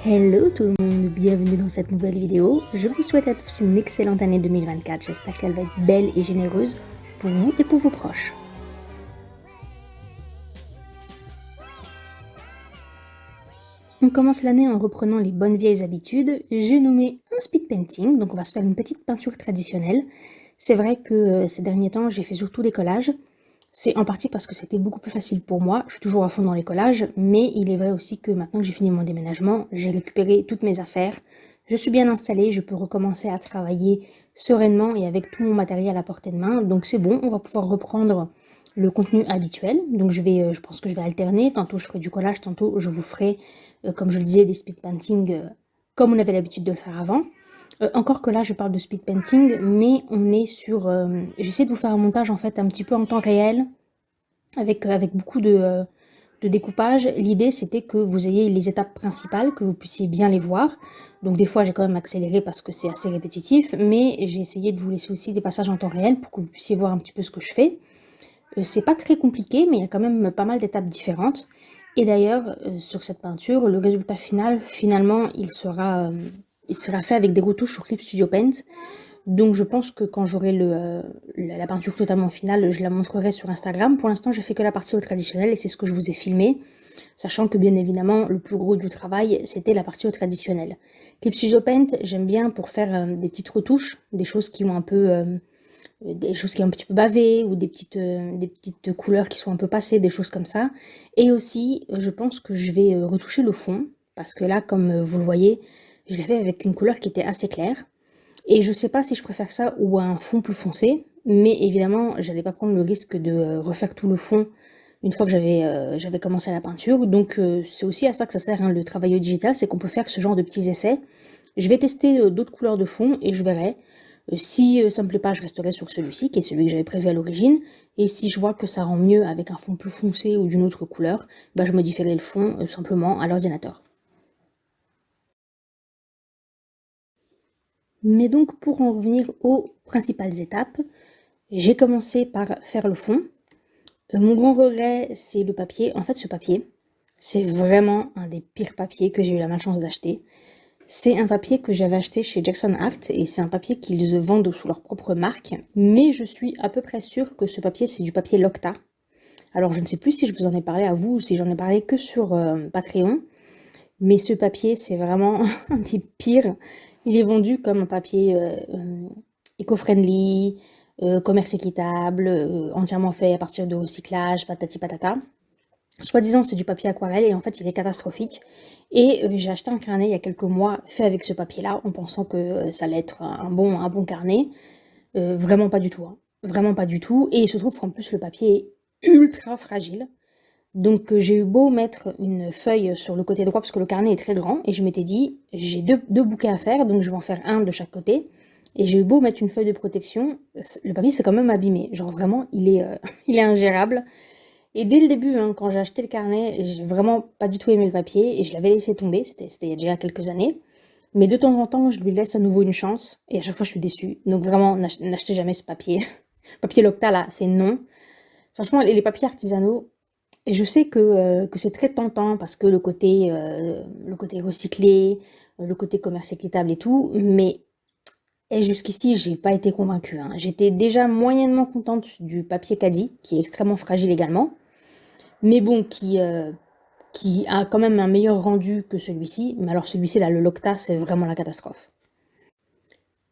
Hello tout le monde, bienvenue dans cette nouvelle vidéo. Je vous souhaite à tous une excellente année 2024. J'espère qu'elle va être belle et généreuse pour vous et pour vos proches. On commence l'année en reprenant les bonnes vieilles habitudes. J'ai nommé un speed painting, donc on va se faire une petite peinture traditionnelle. C'est vrai que ces derniers temps, j'ai fait surtout des collages. C'est en partie parce que c'était beaucoup plus facile pour moi. Je suis toujours à fond dans les collages, mais il est vrai aussi que maintenant que j'ai fini mon déménagement, j'ai récupéré toutes mes affaires. Je suis bien installée, je peux recommencer à travailler sereinement et avec tout mon matériel à portée de main. Donc c'est bon, on va pouvoir reprendre le contenu habituel. Donc je pense que je vais alterner. Tantôt je ferai du collage, tantôt je vous ferai, comme je le disais, des speed painting comme on avait l'habitude de le faire avant. Encore que là, je parle de speed painting, mais on est sur... j'essaie de vous faire un montage en fait un petit peu en temps réel, avec beaucoup de découpage. L'idée, c'était que vous ayez les étapes principales, que vous puissiez bien les voir. Donc des fois, j'ai quand même accéléré parce que c'est assez répétitif, mais j'ai essayé de vous laisser aussi des passages en temps réel pour que vous puissiez voir un petit peu ce que je fais. C'est pas très compliqué, mais il y a quand même pas mal d'étapes différentes. Et d'ailleurs, sur cette peinture, le résultat final, finalement, il sera fait avec des retouches sur Clip Studio Paint. Donc je pense que quand j'aurai la peinture totalement finale, je la montrerai sur Instagram. Pour l'instant, j'ai fait que la partie au traditionnel et c'est ce que je vous ai filmé. Sachant que bien évidemment, le plus gros du travail, c'était la partie au traditionnel. Clip Studio Paint, j'aime bien pour faire des petites retouches, des choses qui ont un peu... des choses qui sont un petit peu bavées ou des petites couleurs qui sont un peu passées, des choses comme ça. Et aussi, je pense que je vais retoucher le fond, parce que là, comme vous le voyez, je l'ai fait avec une couleur qui était assez claire. Et je sais pas si je préfère ça ou un fond plus foncé, mais évidemment, j'allais pas prendre le risque de refaire tout le fond une fois que j'avais commencé la peinture. Donc c'est aussi à ça que ça sert, hein, le travail au digital, c'est qu'on peut faire ce genre de petits essais. Je vais tester d'autres couleurs de fond et je verrai. Si ça me plaît pas, je resterai sur celui-ci, qui est celui que j'avais prévu à l'origine. Et si je vois que ça rend mieux avec un fond plus foncé ou d'une autre couleur, bah, je modifierai le fond simplement à l'ordinateur. Mais donc pour en revenir aux principales étapes, j'ai commencé par faire le fond. Mon grand regret, c'est le papier. En fait, ce papier, c'est vraiment un des pires papiers que j'ai eu la malchance d'acheter. C'est un papier que j'avais acheté chez Jackson Art et c'est un papier qu'ils vendent sous leur propre marque. Mais je suis à peu près sûre que ce papier, c'est du papier Locta. Alors, je ne sais plus si je vous en ai parlé à vous ou si j'en ai parlé que sur Patreon. Mais ce papier, c'est vraiment un des pires. Il est vendu comme un papier éco-friendly, commerce équitable, entièrement fait à partir de recyclage, patati patata. Soi-disant, c'est du papier aquarelle et en fait, il est catastrophique. Et j'ai acheté un carnet il y a quelques mois fait avec ce papier-là en pensant que ça allait être un bon carnet. Vraiment pas du tout, hein. Vraiment pas du tout. Et il se trouve qu'en plus, le papier est ultra fragile. Donc j'ai eu beau mettre une feuille sur le côté droit parce que le carnet est très grand et je m'étais dit j'ai deux bouquets à faire donc je vais en faire un de chaque côté et j'ai eu beau mettre une feuille de protection, le papier s'est quand même abîmé, genre vraiment il est il est ingérable. Et dès le début, hein, quand j'ai acheté le carnet, j'ai vraiment pas du tout aimé le papier et je l'avais laissé tomber, c'était il y a déjà quelques années. Mais de temps en temps, je lui laisse à nouveau une chance et à chaque fois je suis déçue. Donc vraiment, n'achetez jamais ce papier. Papier Locta là, c'est non. Franchement, les papiers artisanaux, et je sais que c'est très tentant parce que le côté recyclé, le côté commerce équitable et tout, mais jusqu'ici, j'ai pas été convaincue, hein. J'étais déjà moyennement contente du papier caddie, qui est extrêmement fragile également, mais bon, qui a quand même un meilleur rendu que celui-ci. Mais alors celui-ci, là, le Locta, c'est vraiment la catastrophe.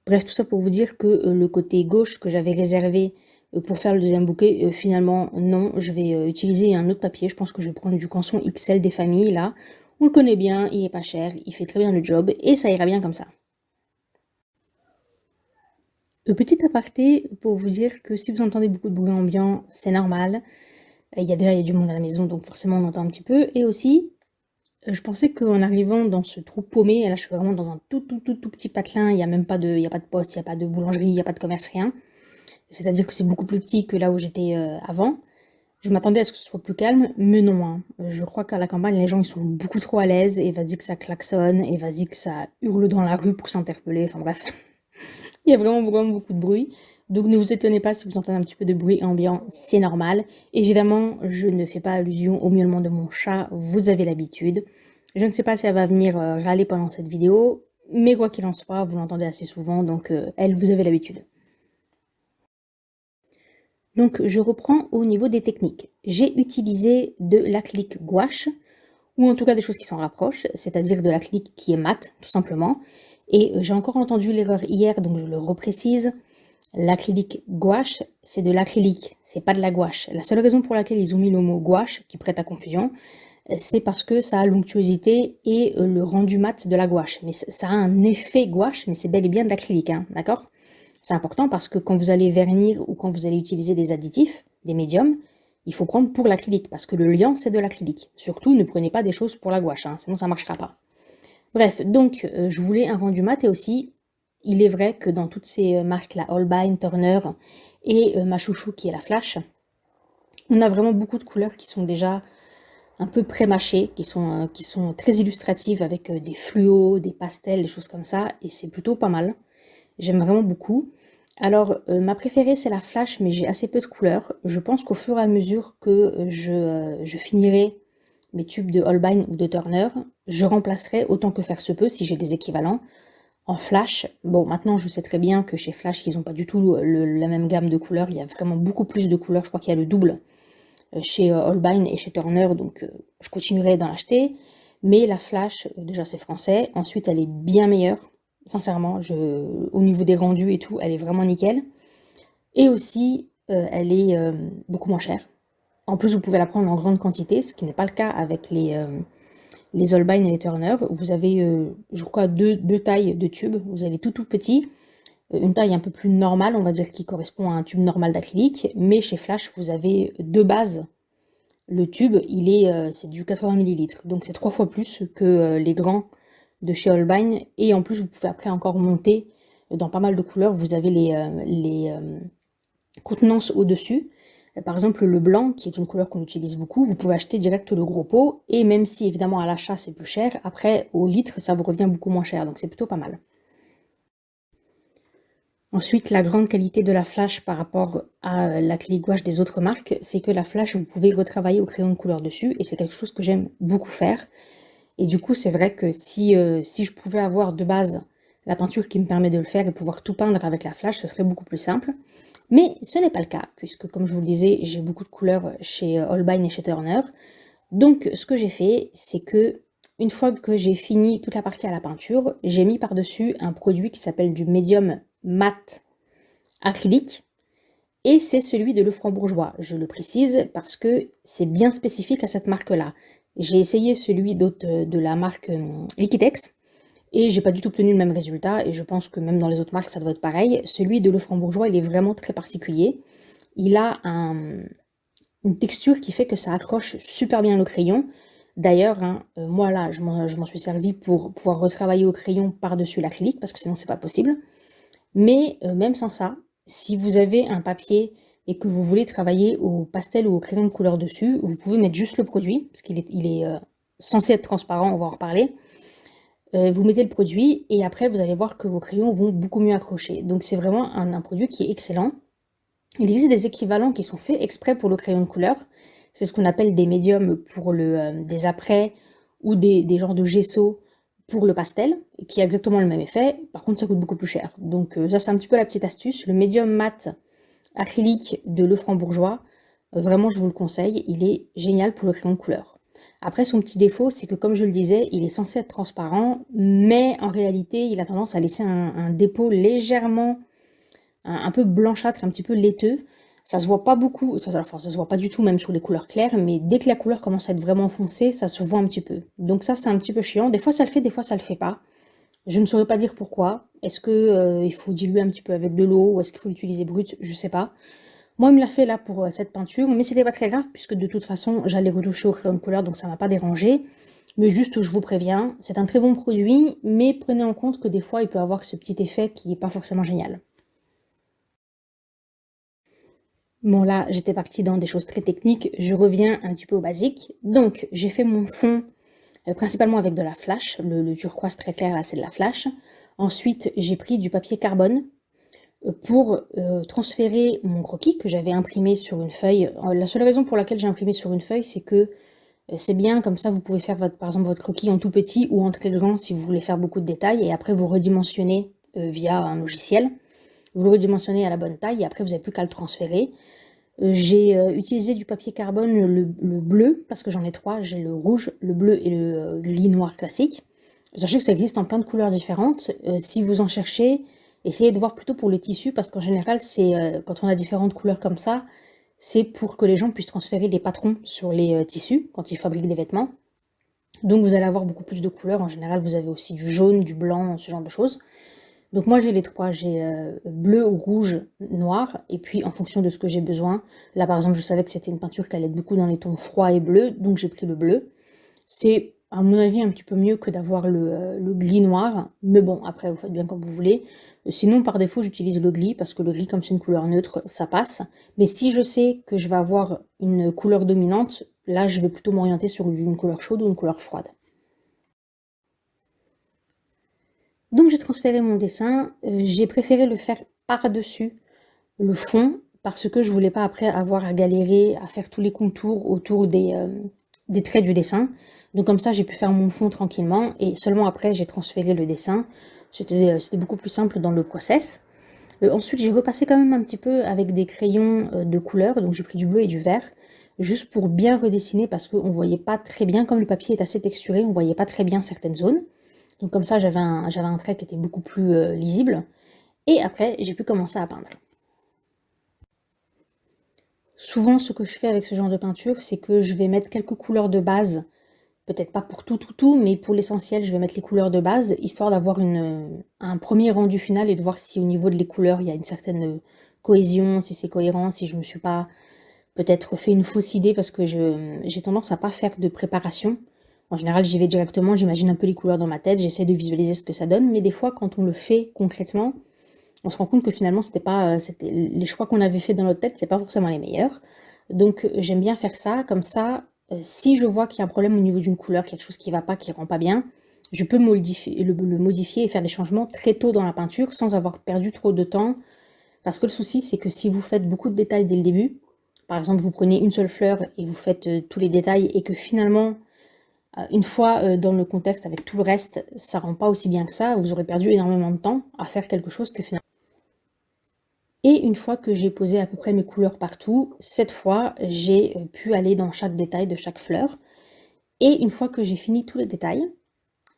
Bref, tout ça pour vous dire que le côté gauche que j'avais réservé pour faire le deuxième bouquet, finalement, non, je vais utiliser un autre papier. Je pense que je vais prendre du Canson XL des familles, là. On le connaît bien, il est pas cher, il fait très bien le job, et ça ira bien comme ça. Petit aparté pour vous dire que si vous entendez beaucoup de bruit ambiant, c'est normal. Il y a du monde à la maison, donc forcément on entend un petit peu. Et aussi, je pensais qu'en arrivant dans ce trou paumé, et là je suis vraiment dans un tout petit patelin, il n'y a même pas il y a pas de poste, il n'y a pas de boulangerie, il n'y a pas de commerce, rien. C'est-à-dire que c'est beaucoup plus petit que là où j'étais avant. Je m'attendais à ce que ce soit plus calme, mais non, hein. Je crois qu'à la campagne, les gens ils sont beaucoup trop à l'aise, et vas-y que ça klaxonne, et vas-y que ça hurle dans la rue pour s'interpeller, enfin bref. Il y a vraiment beaucoup de bruit. Donc ne vous étonnez pas si vous entendez un petit peu de bruit ambiant, c'est normal. Évidemment, je ne fais pas allusion au miaulement de mon chat, vous avez l'habitude. Je ne sais pas si elle va venir râler pendant cette vidéo, mais quoi qu'il en soit, vous l'entendez assez souvent, donc elle, vous avez l'habitude. Donc je reprends au niveau des techniques. J'ai utilisé de l'acrylique gouache, ou en tout cas des choses qui s'en rapprochent, c'est-à-dire de l'acrylique qui est mat, tout simplement. Et j'ai encore entendu l'erreur hier, donc je le reprécise. L'acrylique gouache, c'est de l'acrylique, c'est pas de la gouache. La seule raison pour laquelle ils ont mis le mot gouache, qui prête à confusion, c'est parce que ça a l'onctuosité et le rendu mat de la gouache. Mais ça a un effet gouache, mais c'est bel et bien de l'acrylique, hein, d'accord? C'est important parce que quand vous allez vernir ou quand vous allez utiliser des additifs, des médiums, il faut prendre pour l'acrylique, parce que le liant, c'est de l'acrylique. Surtout, ne prenez pas des choses pour la gouache, hein, sinon ça marchera pas. Bref, donc, je voulais un rendu mat, et aussi, il est vrai que dans toutes ces marques, la Holbein, Turner et ma chouchou qui est la Flash, on a vraiment beaucoup de couleurs qui sont déjà un peu pré-mâchées, qui sont très illustratives avec des fluos, des pastels, des choses comme ça, et c'est plutôt pas mal. J'aime vraiment beaucoup. Alors, ma préférée, c'est la Flash, mais j'ai assez peu de couleurs. Je pense qu'au fur et à mesure que je finirai mes tubes de Holbein ou de Turner, je remplacerai autant que faire se peut, si j'ai des équivalents, en Flash. Bon, maintenant, je sais très bien que chez Flash, ils n'ont pas du tout la même gamme de couleurs. Il y a vraiment beaucoup plus de couleurs. Je crois qu'il y a le double chez Holbein et chez Turner, donc je continuerai d'en acheter. Mais la Flash, déjà, c'est français. Ensuite, elle est bien meilleure. Sincèrement, au niveau des rendus et tout, elle est vraiment nickel. Et aussi, elle est beaucoup moins chère. En plus, vous pouvez la prendre en grande quantité, ce qui n'est pas le cas avec les Holbein et les Turner. Vous avez, je crois, deux tailles de tubes. Vous avez tout petit, une taille un peu plus normale, on va dire, qui correspond à un tube normal d'acrylique. Mais chez Flash, vous avez deux bases. Le tube, c'est du 80 ml, donc c'est 3 fois plus que les grands de chez Holbein. Et en plus, vous pouvez après encore monter dans pas mal de couleurs. Vous avez les contenances au-dessus. Par exemple, le blanc, qui est une couleur qu'on utilise beaucoup, vous pouvez acheter direct le gros pot. Et même si, évidemment, à l'achat, c'est plus cher, après, au litre, ça vous revient beaucoup moins cher. Donc c'est plutôt pas mal. Ensuite, la grande qualité de la Flash par rapport à l'acrylique gouache des autres marques, c'est que la Flash, vous pouvez retravailler au crayon de couleur dessus, et c'est quelque chose que j'aime beaucoup faire. Et du coup, c'est vrai que si je pouvais avoir de base la peinture qui me permet de le faire et pouvoir tout peindre avec la Flash, ce serait beaucoup plus simple. Mais ce n'est pas le cas, puisque comme je vous le disais, j'ai beaucoup de couleurs chez Holbein et chez Turner. Donc ce que j'ai fait, c'est que une fois que j'ai fini toute la partie à la peinture, j'ai mis par-dessus un produit qui s'appelle du médium mat acrylique, et c'est celui de Lefranc-Bourgeois. Je le précise parce que c'est bien spécifique à cette marque-là. J'ai essayé celui de la marque Liquitex, et j'ai pas du tout obtenu le même résultat, et je pense que même dans les autres marques, ça doit être pareil. Celui de Lefranc-Bourgeois, il est vraiment très particulier. Il a une texture qui fait que ça accroche super bien le crayon. D'ailleurs, hein, moi là, je m'en suis servi pour pouvoir retravailler au crayon par-dessus l'acrylique, parce que sinon c'est pas possible. Mais même sans ça, si vous avez un papier et que vous voulez travailler au pastel ou au crayon de couleur dessus, vous pouvez mettre juste le produit, parce qu'il est censé être transparent, on va en reparler. Vous mettez le produit et après vous allez voir que vos crayons vont beaucoup mieux accrocher. Donc c'est vraiment un produit qui est excellent. Il existe des équivalents qui sont faits exprès pour le crayon de couleur. C'est ce qu'on appelle des médiums pour des apprêts ou des genres de gesso pour le pastel, qui a exactement le même effet. Par contre, ça coûte beaucoup plus cher. Donc ça, c'est un petit peu la petite astuce. Le médium mat acrylique de Lefranc-Bourgeois, vraiment, je vous le conseille. Il est génial pour le crayon de couleur. Après, son petit défaut, c'est que, comme je le disais, il est censé être transparent, mais en réalité, il a tendance à laisser un dépôt légèrement, un peu blanchâtre, un petit peu laiteux. Ça se voit pas beaucoup, ça se voit pas du tout même sur les couleurs claires, mais dès que la couleur commence à être vraiment foncée, ça se voit un petit peu. Donc ça, c'est un petit peu chiant. Des fois, ça le fait, des fois, ça le fait pas. Je ne saurais pas dire pourquoi. Est-ce que il faut diluer un petit peu avec de l'eau, ou est-ce qu'il faut l'utiliser brut? Je sais pas. Moi, il me l'a fait là pour cette peinture, mais c'était pas très grave, puisque de toute façon, j'allais retoucher au crayon de couleur, donc ça m'a pas dérangé. Mais juste, je vous préviens, c'est un très bon produit, mais prenez en compte que des fois, il peut avoir ce petit effet qui est pas forcément génial. Bon là, j'étais partie dans des choses très techniques, je reviens un petit peu au basique. Donc, j'ai fait mon fond principalement avec de la flash, le turquoise très clair là, c'est de la flash. Ensuite, j'ai pris du papier carbone. pour transférer mon croquis que j'avais imprimé sur une feuille. La seule raison pour laquelle j'ai imprimé sur une feuille, c'est que c'est bien, comme ça vous pouvez faire par exemple votre croquis en tout petit ou en très grand si vous voulez faire beaucoup de détails, et après vous redimensionnez via un logiciel. Vous le redimensionnez à la bonne taille et après vous n'avez plus qu'à le transférer. J'ai utilisé du papier carbone, le bleu, parce que j'en ai trois, j'ai le rouge, le bleu et le gris noir classique. Sachez que ça existe en plein de couleurs différentes. Si vous en cherchez, essayez de voir plutôt pour les tissus, parce qu'en général, c'est quand on a différentes couleurs comme ça, c'est pour que les gens puissent transférer les patrons sur les tissus quand ils fabriquent des vêtements. Donc vous allez avoir beaucoup plus de couleurs. En général, vous avez aussi du jaune, du blanc, ce genre de choses. Donc moi j'ai les trois, j'ai bleu, rouge, noir, et puis en fonction de ce que j'ai besoin. Là par exemple je savais que c'était une peinture qui allait être beaucoup dans les tons froids et bleus, donc j'ai pris le bleu. C'est à mon avis un petit peu mieux que d'avoir le gris noir, mais bon après vous faites bien comme vous voulez. Sinon par défaut j'utilise le gris, parce que le gris comme c'est une couleur neutre, ça passe. Mais si je sais que je vais avoir une couleur dominante, là je vais plutôt m'orienter sur une couleur chaude ou une couleur froide. Donc j'ai transféré mon dessin, j'ai préféré le faire par-dessus le fond, parce que je voulais pas après avoir à galérer à faire tous les contours autour des traits du dessin. Donc comme ça j'ai pu faire mon fond tranquillement, et seulement après j'ai transféré le dessin. C'était beaucoup plus simple dans le process. Ensuite j'ai repassé quand même un petit peu avec des crayons de couleur, donc j'ai pris du bleu et du vert, juste pour bien redessiner, parce qu'on voyait pas très bien, comme le papier est assez texturé, on voyait pas très bien certaines zones. Donc comme ça, j'avais un trait qui était beaucoup plus lisible. Et après, j'ai pu commencer à peindre. Souvent, ce que je fais avec ce genre de peinture, c'est que je vais mettre quelques couleurs de base. Peut-être pas pour tout, mais pour l'essentiel, je vais mettre les couleurs de base, histoire d'avoir un premier rendu final et de voir si au niveau de les couleurs, il y a une certaine cohésion, si c'est cohérent, si je me suis pas peut-être fait une fausse idée, parce que j'ai tendance à pas faire de préparation. En général, j'y vais directement, j'imagine un peu les couleurs dans ma tête, j'essaie de visualiser ce que ça donne, mais des fois, quand on le fait concrètement, on se rend compte que finalement, c'était les choix qu'on avait fait dans notre tête, c'est pas forcément les meilleurs. Donc, j'aime bien faire ça, comme ça, si je vois qu'il y a un problème au niveau d'une couleur, quelque chose qui va pas, qui rend pas bien, je peux le modifier et faire des changements très tôt dans la peinture, sans avoir perdu trop de temps. Parce que le souci, c'est que si vous faites beaucoup de détails dès le début, par exemple, vous prenez une seule fleur et vous faites tous les détails, et que finalement, une fois dans le contexte avec tout le reste, ça rend pas aussi bien que ça, vous aurez perdu énormément de temps à faire quelque chose que finalement. Et une fois que j'ai posé à peu près mes couleurs partout, cette fois, j'ai pu aller dans chaque détail de chaque fleur. Et une fois que j'ai fini tous les détails,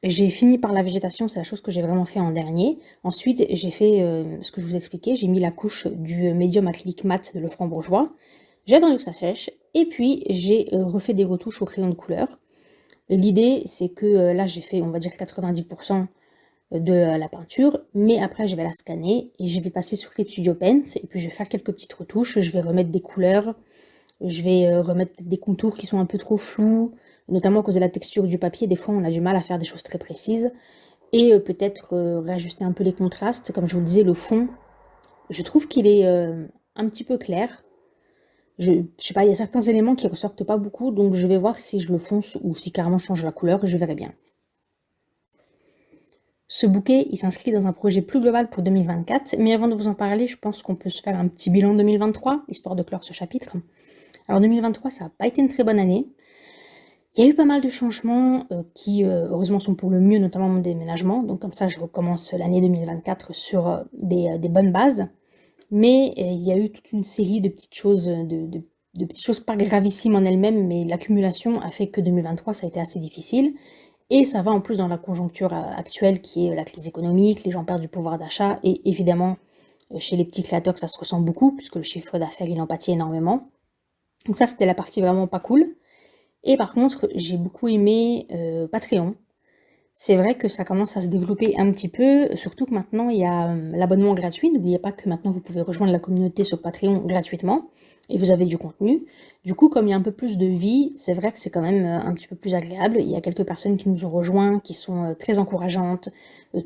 j'ai fini par la végétation, c'est la chose que j'ai vraiment fait en dernier. Ensuite, j'ai fait ce que je vous expliquais, j'ai mis la couche du médium acrylique mat de Lefranc-Bourgeois. J'ai attendu que ça sèche, et puis j'ai refait des retouches au crayon de couleur. L'idée, c'est que là, j'ai fait, on va dire, 90% de la peinture, mais après, je vais la scanner et je vais passer sur Clip Studio Paint, et puis je vais faire quelques petites retouches, je vais remettre des couleurs, je vais remettre des contours qui sont un peu trop flous, notamment à cause de la texture du papier. Des fois, on a du mal à faire des choses très précises, et peut-être réajuster un peu les contrastes. Comme je vous le disais, le fond, je trouve qu'il est un petit peu clair. Je sais pas, il y a certains éléments qui ressortent pas beaucoup, donc je vais voir si je le fonce ou si carrément je change la couleur, je verrai bien. Ce bouquet, il s'inscrit dans un projet plus global pour 2024, mais avant de vous en parler, je pense qu'on peut se faire un petit bilan 2023, histoire de clore ce chapitre. Alors 2023, ça n'a pas été une très bonne année. Il y a eu pas mal de changements qui, heureusement, sont pour le mieux, notamment mon déménagement, donc comme ça, je recommence l'année 2024 sur des bonnes bases. Mais il y a eu toute une série de petites choses, de petites choses pas gravissimes en elles-mêmes, mais l'accumulation a fait que 2023, ça a été assez difficile. Et ça va en plus dans la conjoncture actuelle qui est la crise économique, les gens perdent du pouvoir d'achat, et évidemment, chez les petits créateurs, ça se ressent beaucoup, puisque le chiffre d'affaires, il en pâtit énormément. Donc ça, c'était la partie vraiment pas cool. Et par contre, j'ai beaucoup aimé Patreon. C'est vrai que ça commence à se développer un petit peu, surtout que maintenant il y a l'abonnement gratuit. N'oubliez pas que maintenant vous pouvez rejoindre la communauté sur Patreon gratuitement et vous avez du contenu. Du coup, comme il y a un peu plus de vie, c'est vrai que c'est quand même un petit peu plus agréable. Il y a quelques personnes qui nous ont rejoints, qui sont très encourageantes,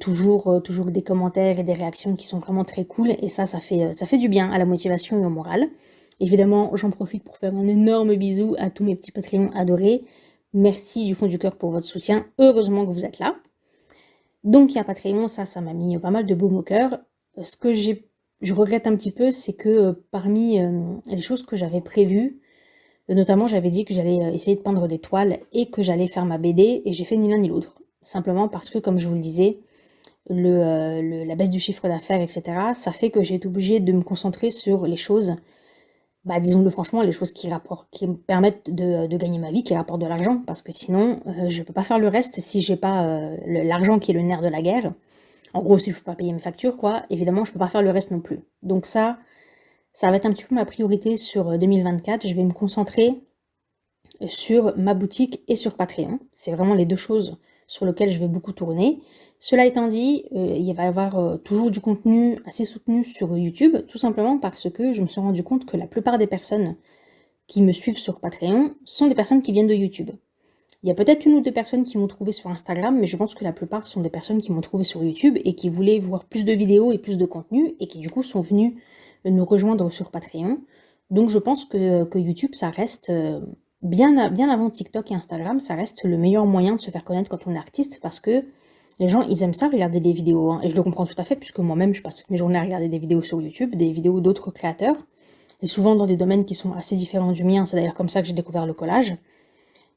toujours des commentaires et des réactions qui sont vraiment très cool, et ça fait du bien à la motivation et au moral. Évidemment, j'en profite pour faire un énorme bisou à tous mes petits Patreons adorés. Merci du fond du cœur pour votre soutien. Heureusement que vous êtes là. Donc, il y a Patreon, ça m'a mis pas mal de baume au cœur. Ce que j'ai je regrette un petit peu, c'est que parmi les choses que j'avais prévues, notamment j'avais dit que j'allais essayer de peindre des toiles et que j'allais faire ma BD, et j'ai fait ni l'un ni l'autre. Simplement parce que, comme je vous le disais, la baisse du chiffre d'affaires, etc., ça fait que j'ai été obligée de me concentrer sur les choses, bah, disons-le franchement, les choses qui me permettent de gagner ma vie, qui rapportent de l'argent, parce que sinon, je peux pas faire le reste si j'ai pas l'argent qui est le nerf de la guerre. En gros, si je peux pas payer mes factures, quoi, évidemment, je peux pas faire le reste non plus. Donc ça va être un petit peu ma priorité sur 2024. Je vais me concentrer sur ma boutique et sur Patreon. C'est vraiment les deux choses sur lesquelles je vais beaucoup tourner. Cela étant dit, il va y avoir toujours du contenu assez soutenu sur YouTube, tout simplement parce que je me suis rendu compte que la plupart des personnes qui me suivent sur Patreon sont des personnes qui viennent de YouTube. Il y a peut-être une ou deux personnes qui m'ont trouvé sur Instagram, mais je pense que la plupart sont des personnes qui m'ont trouvé sur YouTube et qui voulaient voir plus de vidéos et plus de contenu et qui du coup sont venus nous rejoindre sur Patreon. Donc je pense que YouTube, ça reste bien avant TikTok et Instagram, ça reste le meilleur moyen de se faire connaître quand on est artiste, parce que les gens, ils aiment ça, regarder des vidéos, hein. Et je le comprends tout à fait, puisque moi-même, je passe toutes mes journées à regarder des vidéos sur YouTube, des vidéos d'autres créateurs, et souvent dans des domaines qui sont assez différents du mien. C'est d'ailleurs comme ça que j'ai découvert le collage.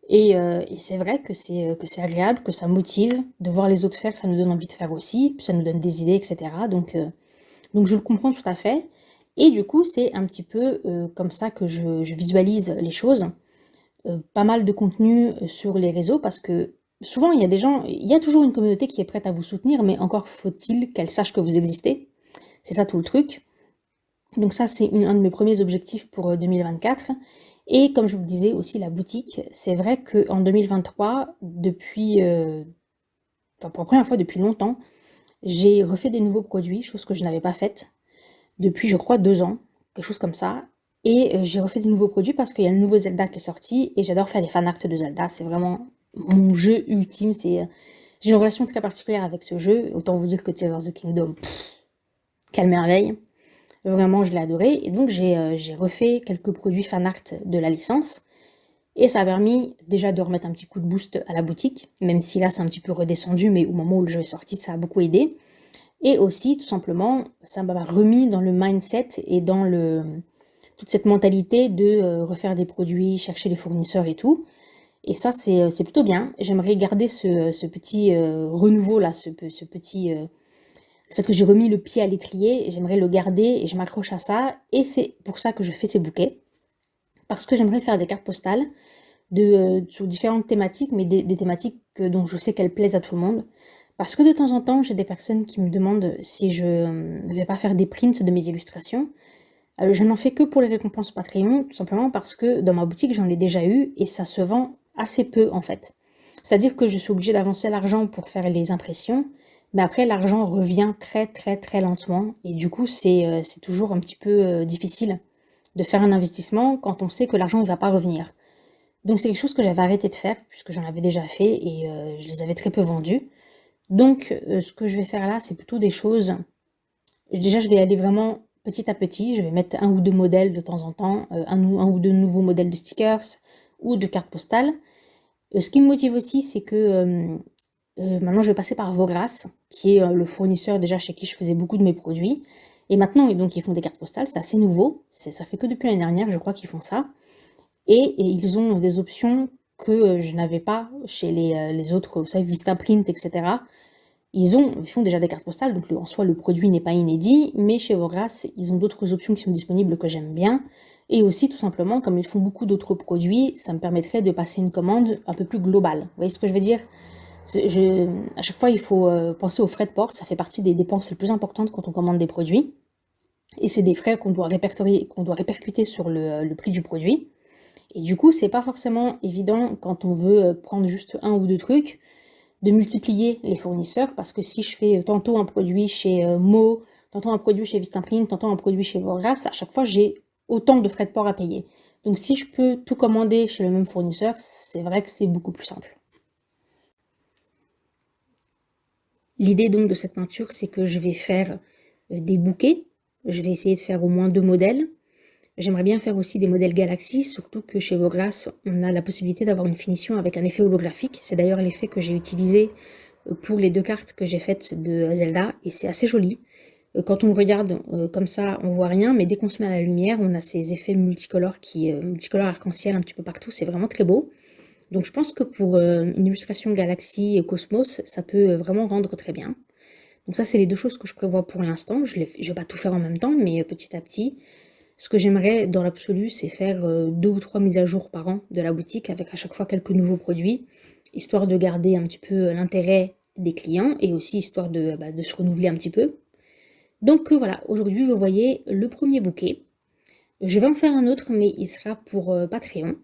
Et c'est vrai que c'est agréable, que ça motive, de voir les autres faire, ça nous donne envie de faire aussi, puis ça nous donne des idées, etc. Donc je le comprends tout à fait. Et du coup, c'est un petit peu comme ça que je visualise les choses. Pas mal de contenu sur les réseaux, parce que souvent il y a des gens, il y a toujours une communauté qui est prête à vous soutenir, mais encore faut-il qu'elle sache que vous existez. C'est ça tout le truc. Donc ça, c'est un de mes premiers objectifs pour 2024. Et comme je vous le disais aussi, la boutique, c'est vrai qu'en 2023, pour la première fois depuis longtemps, j'ai refait des nouveaux produits, chose que je n'avais pas faite depuis, je crois, 2 ans, quelque chose comme ça. Et j'ai refait des nouveaux produits parce qu'il y a le nouveau Zelda qui est sorti, et j'adore faire des fanarts de Zelda. C'est vraiment mon jeu ultime. J'ai une relation très particulière avec ce jeu. Autant vous dire que Tears of the Kingdom, quelle merveille. Vraiment, je l'ai adoré. Et donc, j'ai refait quelques produits fanart de la licence. Et ça a permis déjà de remettre un petit coup de boost à la boutique, même si là, c'est un petit peu redescendu, mais au moment où le jeu est sorti, ça a beaucoup aidé. Et aussi, tout simplement, ça m'a remis dans le mindset et dans toute cette mentalité de refaire des produits, chercher les fournisseurs et tout. Et ça, c'est plutôt bien. J'aimerais garder ce petit renouveau là, ce petit le fait que j'ai remis le pied à l'étrier, j'aimerais le garder et je m'accroche à ça. Et c'est pour ça que je fais ces bouquets. Parce que j'aimerais faire des cartes postales sur différentes thématiques, mais des thématiques dont je sais qu'elles plaisent à tout le monde. Parce que de temps en temps, j'ai des personnes qui me demandent si je ne vais pas faire des prints de mes illustrations. Je n'en fais que pour les récompenses Patreon, tout simplement parce que dans ma boutique, j'en ai déjà eu et ça se vend assez peu en fait. C'est-à-dire que je suis obligée d'avancer l'argent pour faire les impressions, mais après l'argent revient très très très lentement et du coup c'est toujours un petit peu difficile de faire un investissement quand on sait que l'argent ne va pas revenir. Donc c'est quelque chose que j'avais arrêté de faire puisque j'en avais déjà fait et je les avais très peu vendus. Donc ce que je vais faire là, c'est plutôt des choses. Déjà, je vais aller vraiment petit à petit. Je vais mettre un ou deux modèles de temps en temps, un ou deux nouveaux modèles de stickers ou de cartes postales. Ce qui me motive aussi, c'est que maintenant je vais passer par Vaugrasse, qui est le fournisseur déjà chez qui je faisais beaucoup de mes produits. Et maintenant, donc, ils font des cartes postales, c'est assez nouveau. Ça fait que depuis l'année dernière, je crois qu'ils font ça. Et ils ont des options que je n'avais pas chez les autres, vous savez, Vistaprint, etc. Ils font déjà des cartes postales, donc en soi le produit n'est pas inédit, mais chez Vaugrasse, ils ont d'autres options qui sont disponibles que j'aime bien. Et aussi, tout simplement, comme ils font beaucoup d'autres produits, ça me permettrait de passer une commande un peu plus globale. Vous voyez ce que je veux dire? À chaque fois, il faut penser aux frais de port, ça fait partie des dépenses les plus importantes quand on commande des produits. Et c'est des frais qu'on doit répercuter sur le prix du produit. Et du coup, c'est pas forcément évident quand on veut prendre juste un ou deux trucs, de multiplier les fournisseurs, parce que si je fais tantôt un produit chez Mo, tantôt un produit chez Vistaprint, tantôt un produit chez Vaugrasse, à chaque fois j'ai autant de frais de port à payer. Donc si je peux tout commander chez le même fournisseur, c'est vrai que c'est beaucoup plus simple. L'idée donc de cette peinture, c'est que je vais faire des bouquets. Je vais essayer de faire au moins 2 modèles. J'aimerais bien faire aussi des modèles Galaxy, surtout que chez Vaugrasse, on a la possibilité d'avoir une finition avec un effet holographique. C'est d'ailleurs l'effet que j'ai utilisé pour les 2 cartes que j'ai faites de Zelda, et c'est assez joli. Quand on le regarde comme ça, on voit rien, mais dès qu'on se met à la lumière, on a ces effets multicolores multicolores arc-en-ciel un petit peu partout, c'est vraiment très beau. Donc je pense que pour une illustration galaxie et cosmos, ça peut vraiment rendre très bien. Donc ça, c'est les deux choses que je prévois pour l'instant. Je vais pas tout faire en même temps, mais petit à petit. Ce que j'aimerais dans l'absolu, c'est faire 2 ou 3 mises à jour par an de la boutique avec à chaque fois quelques nouveaux produits, histoire de garder un petit peu l'intérêt des clients et aussi histoire de se renouveler un petit peu. Donc voilà, aujourd'hui vous voyez le premier bouquet. Je vais en faire un autre, mais il sera pour Patreon.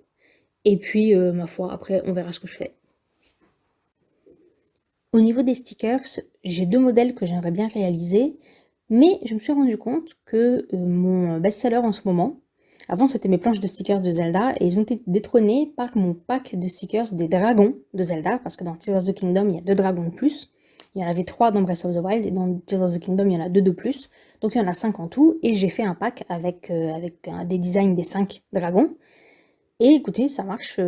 Et puis, ma foi, après on verra ce que je fais. Au niveau des stickers, j'ai 2 modèles que j'aimerais bien réaliser, mais je me suis rendu compte que mon best-seller en ce moment, avant c'était mes planches de stickers de Zelda, et ils ont été détrônés par mon pack de stickers des dragons de Zelda, parce que dans Tears of the Kingdom, il y a 2 dragons de plus. Il y en avait 3 dans Breath of the Wild, et dans Tears of the Kingdom, il y en a 2 de plus. Donc il y en a 5 en tout, et j'ai fait un pack avec des designs des 5 dragons. Et écoutez, ça marche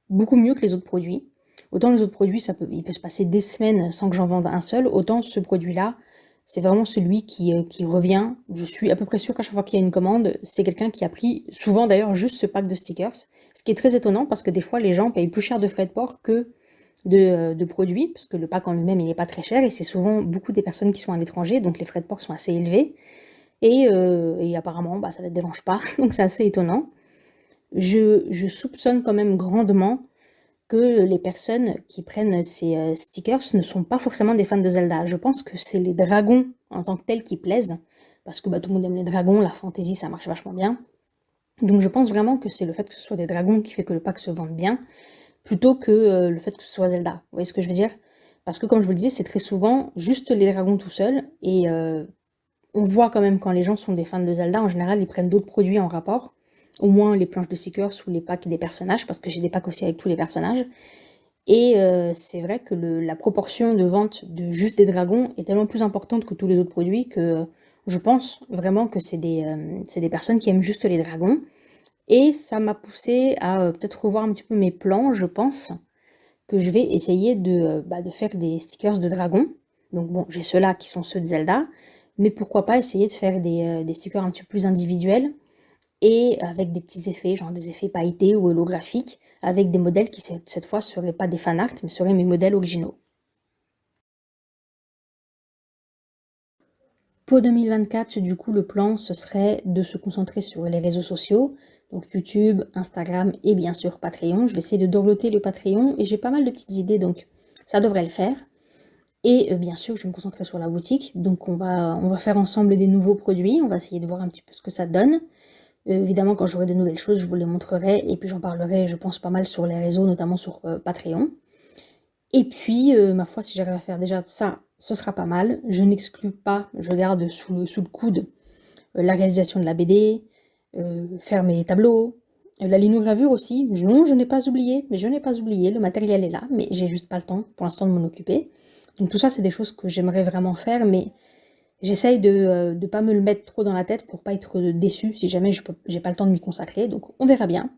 beaucoup mieux que les autres produits. Autant les autres produits, il peut se passer des semaines sans que j'en vende un seul, autant ce produit-là, c'est vraiment celui qui revient. Je suis à peu près sûre qu'à chaque fois qu'il y a une commande, c'est quelqu'un qui a pris, souvent d'ailleurs, juste ce pack de stickers. Ce qui est très étonnant parce que des fois, les gens payent plus cher de frais de port que de produits, parce que le pack en lui-même, il n'est pas très cher, et c'est souvent beaucoup des personnes qui sont à l'étranger, donc les frais de port sont assez élevés. Et apparemment, ça ne les dérange pas, donc c'est assez étonnant. Je soupçonne quand même grandement que les personnes qui prennent ces stickers ne sont pas forcément des fans de Zelda. Je pense que c'est les dragons en tant que tels qui plaisent, parce que tout le monde aime les dragons, la fantasy ça marche vachement bien. Donc je pense vraiment que c'est le fait que ce soit des dragons qui fait que le pack se vende bien, plutôt que le fait que ce soit Zelda. Vous voyez ce que je veux dire? Parce que comme je vous le disais, c'est très souvent juste les dragons tout seuls, et on voit quand même quand les gens sont des fans de Zelda, en général ils prennent d'autres produits en rapport, au moins les planches de stickers ou les packs des personnages, parce que j'ai des packs aussi avec tous les personnages. Et c'est vrai que la proportion de vente de juste des dragons est tellement plus importante que tous les autres produits que je pense vraiment que c'est des personnes qui aiment juste les dragons. Et ça m'a poussé à peut-être revoir un petit peu mes plans, je pense que je vais essayer de faire des stickers de dragons. Donc bon, j'ai ceux-là qui sont ceux de Zelda, mais pourquoi pas essayer de faire des stickers un petit peu plus individuels, et avec des petits effets, genre des effets pailletés ou holographiques, avec des modèles qui cette fois seraient pas des fanarts, mais seraient mes modèles originaux. Pour 2024, du coup, le plan, ce serait de se concentrer sur les réseaux sociaux, donc YouTube, Instagram et bien sûr Patreon. Je vais essayer de downloader le Patreon et j'ai pas mal de petites idées, donc ça devrait le faire. Et bien sûr, je vais me concentrer sur la boutique, donc on va faire ensemble des nouveaux produits, on va essayer de voir un petit peu ce que ça donne. Évidemment, quand j'aurai des nouvelles choses, je vous les montrerai, et puis j'en parlerai, je pense, pas mal sur les réseaux, notamment sur Patreon. Et puis, ma foi, si j'arrive à faire déjà ça, ce sera pas mal. Je n'exclus pas, je garde sous le coude la réalisation de la BD, faire mes tableaux, la linogravure aussi. Non, je n'ai pas oublié, mais je n'ai pas oublié, le matériel est là, mais j'ai juste pas le temps pour l'instant de m'en occuper. Donc tout ça, c'est des choses que j'aimerais vraiment faire, mais j'essaye de ne pas me le mettre trop dans la tête pour pas être déçue si jamais j'ai pas le temps de m'y consacrer, donc on verra bien.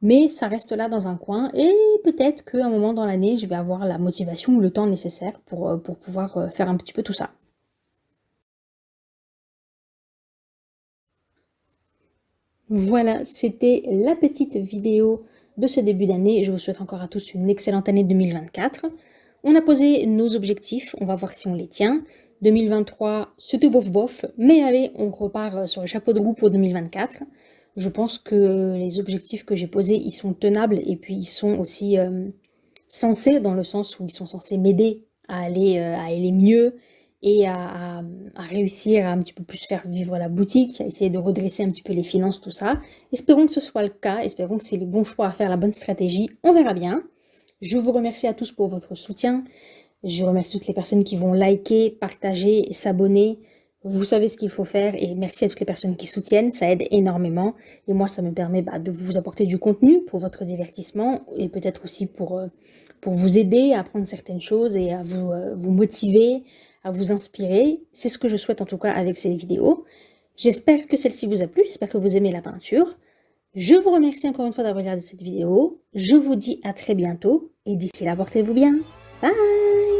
Mais ça reste là dans un coin, et peut-être qu'à un moment dans l'année, je vais avoir la motivation ou le temps nécessaire pour pouvoir faire un petit peu tout ça. Voilà, c'était la petite vidéo de ce début d'année. Je vous souhaite encore à tous une excellente année 2024. On a posé nos objectifs, on va voir si on les tient. 2023, c'était bof bof, mais allez, on repart sur le chapeau de roue pour 2024. Je pense que les objectifs que j'ai posés, ils sont tenables, et puis ils sont aussi sensés, dans le sens où ils sont censés m'aider à aller mieux, et à réussir à un petit peu plus faire vivre la boutique, à essayer de redresser un petit peu les finances, tout ça. Espérons que ce soit le cas, espérons que c'est les bons choix à faire, la bonne stratégie, on verra bien. Je vous remercie à tous pour votre soutien. Je remercie toutes les personnes qui vont liker, partager, s'abonner. Vous savez ce qu'il faut faire, et merci à toutes les personnes qui soutiennent, ça aide énormément. Et moi, ça me permet de vous apporter du contenu pour votre divertissement, et peut-être aussi pour vous aider à apprendre certaines choses et à vous motiver, à vous inspirer. C'est ce que je souhaite en tout cas avec ces vidéos. J'espère que celle-ci vous a plu, j'espère que vous aimez la peinture. Je vous remercie encore une fois d'avoir regardé cette vidéo. Je vous dis à très bientôt, et d'ici là, portez-vous bien. Bye!